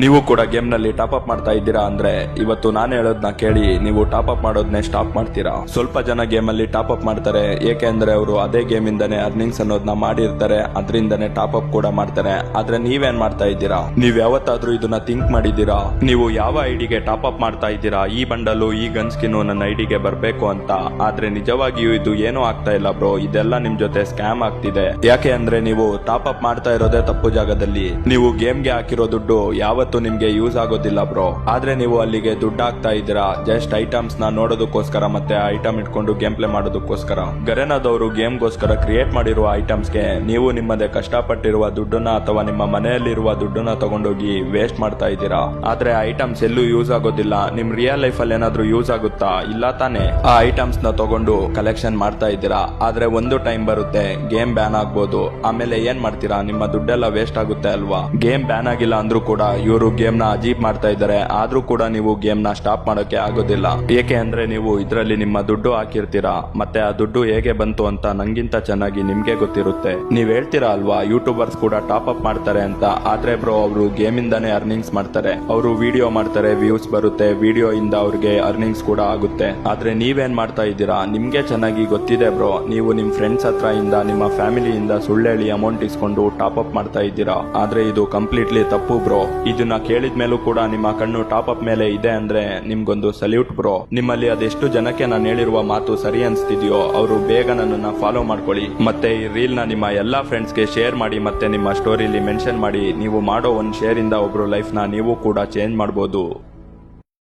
ನೀವು ಕೂಡ ಗೇಮ್ ನಲ್ಲಿ ಟಾಪ್ ಅಪ್ ಮಾಡ್ತಾ ಇದ್ದೀರಾ ಅಂದ್ರೆ ಇವತ್ತು ನಾನು ಹೇಳೋದನ್ನ ಕೇಳಿ ನೀವು ಟಾಪ್ ಅಪ್ ಮಾಡೋದನ್ನೇ ಸ್ಟಾಪ್ ಮಾಡ್ತೀರಾ. ಸ್ವಲ್ಪ ಜನ ಗೇಮ್ ಅಲ್ಲಿ ಟಾಪ್ ಅಪ್ ಮಾಡ್ತಾರೆ, ಏಕೆ ಅಂದ್ರೆ ಅವರು ಅದೇ ಗೇಮ್ ಇಂದಾನೆ ಅರ್ನಿಂಗ್ಸ್ ಅನ್ನೋದನ್ನ ಮಾಡಿರ್ತಾರೆ, ಅದರಿಂದನೇ ಟಾಪ್ ಅಪ್ ಕೂಡ ಮಾಡ್ತಾರೆ. ಆದ್ರೆ ನೀವೇನ್ ಮಾಡ್ತಾ ಇದ್ದೀರಾ? ನೀವ್ ಯಾವತ್ತಾದ್ರೂ ಇದನ್ನ ಥಿಂಕ್ ಮಾಡಿದ್ದೀರಾ? ನೀವು ಯಾವ ಐಡಿಗೆ ಟಾಪ್ ಅಪ್ ಮಾಡ್ತಾ ಇದ್ದೀರಾ, ಈ ಬಂಡಲು ಈ ಗನ್ ಸ್ಕಿನ್ ನನ್ನ ಐಡಿಗೆ ಬರ್ಬೇಕು ಅಂತ? ಆದ್ರೆ ನಿಜವಾಗಿಯೂ ಇದು ಏನೂ ಆಗ್ತಾ ಇಲ್ಲ ಬ್ರೋ, ಇದೆಲ್ಲ ನಿಮ್ ಜೊತೆ ಸ್ಕ್ಯಾಮ್ ಆಗ್ತಿದೆ. ಯಾಕೆ ಅಂದ್ರೆ ನೀವು ಟಾಪ್ ಅಪ್ ಮಾಡ್ತಾ ಇರೋದೇ ತಪ್ಪು ಜಾಗದಲ್ಲಿ. ನೀವು ಗೇಮ್ಗೆ ಹಾಕಿರೋ ದುಡ್ಡು ಯಾವತ್ತೂ ನಿಮ್ಗೆ ಯೂಸ್ ಆಗೋದಿಲ್ಲ ಬ್ರೋ. ಆದ್ರೆ ನೀವು ಅಲ್ಲಿಗೆ ದುಡ್ಡು ಹಾಕ್ತಾ ಇದ್ದೀರಾ ಜಸ್ಟ್ ಐಟಮ್ಸ್ ನ ನೋಡೋದಕ್ಕೋಸ್ಕರ, ಮತ್ತೆ ಐಟಮ್ ಇಟ್ಕೊಂಡು ಗೇಮ್ ಪ್ಲೇ ಮಾಡೋದಕ್ಕೋಸ್ಕರ. ಗರೆನಾದವರು ಗೇಮ್ ಗೋಸ್ಕರ ಕ್ರಿಯೇಟ್ ಮಾಡಿರುವ ಐಟಮ್ಸ್ ಗೆ ನೀವು ನಿಮ್ಮದೇ ಕಷ್ಟಪಟ್ಟಿರುವ ದುಡ್ಡನ್ನ ಅಥವಾ ನಿಮ್ಮ ಮನೆಯಲ್ಲಿರುವ ದುಡ್ಡನ್ನ ತಗೊಂಡೋಗಿ ವೇಸ್ಟ್ ಮಾಡ್ತಾ ಇದ್ದೀರಾ. ಆದ್ರೆ ಐಟಮ್ಸ್ ಎಲ್ಲೂ ಯೂಸ್ ಆಗೋದಿಲ್ಲ. ನಿಮ್ ರಿಯಲ್ ಲೈಫ್ ಅಲ್ಲಿ ಏನಾದ್ರೂ ಯೂಸ್ ಆಗುತ್ತಾ? ಇಲ್ಲ ತಾನೆ. ಆ ಐಟಮ್ಸ್ ನ ತಗೊಂಡು ಕಲೆಕ್ಷನ್ ಮಾಡ್ತಾ ಇದ್ದೀರಾ. ಆದ್ರೆ ಒಂದು ಟೈಮ್ ಬರುತ್ತೆ, ಗೇಮ್ ಬ್ಯಾನ್ ಆಗ್ಬೋದು. ಆಮೇಲೆ ಏನ್ ಮಾಡ್ತೀರಾ? ನಿಮ್ಮ ದುಡ್ಡೆಲ್ಲ ವೇಸ್ಟ್ ಆಗುತ್ತೆ ಅಲ್ವಾ? ಗೇಮ್ ಬ್ಯಾನ್ ಆಗಿಲ್ಲ ಅಂದ್ರೂ ಕೂಡ ಇವರು ಗೇಮ್ ನ ಅಜೀಬ್ ಮಾಡ್ತಾ ಇದ್ದಾರೆ, ಆದ್ರೂ ಕೂಡ ನೀವು ಗೇಮ್ ನ ಸ್ಟಾಪ್ ಮಾಡೋಕೆ ಆಗೋದಿಲ್ಲ. ಏಕೆ ಅಂದ್ರೆ ನೀವು ಇದರಲ್ಲಿ ನಿಮ್ಮ ದುಡ್ಡು ಹಾಕಿರ್ತೀರಾ, ಮತ್ತೆ ಆ ದುಡ್ಡು ಹೇಗೆ ಬಂತು ಅಂತ ನಂಗಿಂತ ಚೆನ್ನಾಗಿ ನಿಮ್ಗೆ ಗೊತ್ತಿರುತ್ತೆ. ನೀವ್ ಹೇಳ್ತೀರಾ ಅಲ್ವಾ ಯೂಟ್ಯೂಬರ್ಸ್ ಕೂಡ ಟಾಪ್ ಅಪ್ ಮಾಡ್ತಾರೆ ಅಂತ. ಆದ್ರೆ ಬ್ರೋ, ಅವರು ಗೇಮ್ ಇಂದಾನೆ ಅರ್ನಿಂಗ್ಸ್ ಮಾಡ್ತಾರೆ. ಅವರು ವಿಡಿಯೋ ಮಾಡ್ತಾರೆ, ವ್ಯೂಸ್ ಬರುತ್ತೆ, ವಿಡಿಯೋ ಇಂದ ಅವ್ರಿಗೆ ಅರ್ನಿಂಗ್ಸ್ ಕೂಡ ಆಗುತ್ತೆ. ಆದ್ರೆ ನೀವೇನ್ ಮಾಡ್ತಾ ಇದ್ದೀರಾ? ನಿಮ್ಗೆ ಚೆನ್ನಾಗಿ ಗೊತ್ತಿದೆ ಬ್ರೋ, ನೀವು ನಿಮ್ ಫ್ರೆಂಡ್ಸ್ ಹತ್ರ ಇಂದ, ನಿಮ್ಮ ಫ್ಯಾಮಿಲಿಯಿಂದ ಸುಳ್ಳೇಳಿ ಅಮೌಂಟ್ ಇಸ್ಕೊಂಡು ಟಾಪ್ ಅಪ್ ಮಾಡ್ತಾ ಇದ್ದೀರಾ. ಆದ್ರೆ ಇದು ಕಂಪ್ಲೀಟ್ಲಿ ತಪ್ಪು ಬ್ರೋ. ಇದನ್ನ ಕೇಳಿದ ಮೇಲೂ ಕೂಡ ನಿಮ್ಮ ಕಣ್ಣು ಟಾಪ್ ಅಪ್ ಮೇಲೆ ಇದೆ ಅಂದ್ರೆ ನಿಮ್ಗೊಂದು ಸಲ್ಯೂಟ್ ಬ್ರೋ. ನಿಮ್ಮಲ್ಲಿ ಅದೆಷ್ಟು ಜನಕ್ಕೆ ನಾನು ಹೇಳಿರುವ ಮಾತು ಸರಿ ಅನ್ಸ್ತಿದ್ಯೋ ಅವರು ಬೇಗ ನನ್ನನ್ನ ಫಾಲೋ ಮಾಡ್ಕೊಳ್ಳಿ. ಮತ್ತೆ ಈ ರೀಲ್ ನ ನಿಮ್ಮ ಎಲ್ಲಾ ಫ್ರೆಂಡ್ಸ್ ಗೆ ಶೇರ್ ಮಾಡಿ, ಮತ್ತೆ ನಿಮ್ಮ ಸ್ಟೋರಿಲಿ ಮೆನ್ಷನ್ ಮಾಡಿ. ನೀವು ಮಾಡೋ ಒಂದ್ ಶೇರ್ ಇಂದ ಒಬ್ರು ಲೈಫ್ ನ ನೀವು ಕೂಡ ಚೇಂಜ್ ಮಾಡಬಹುದು.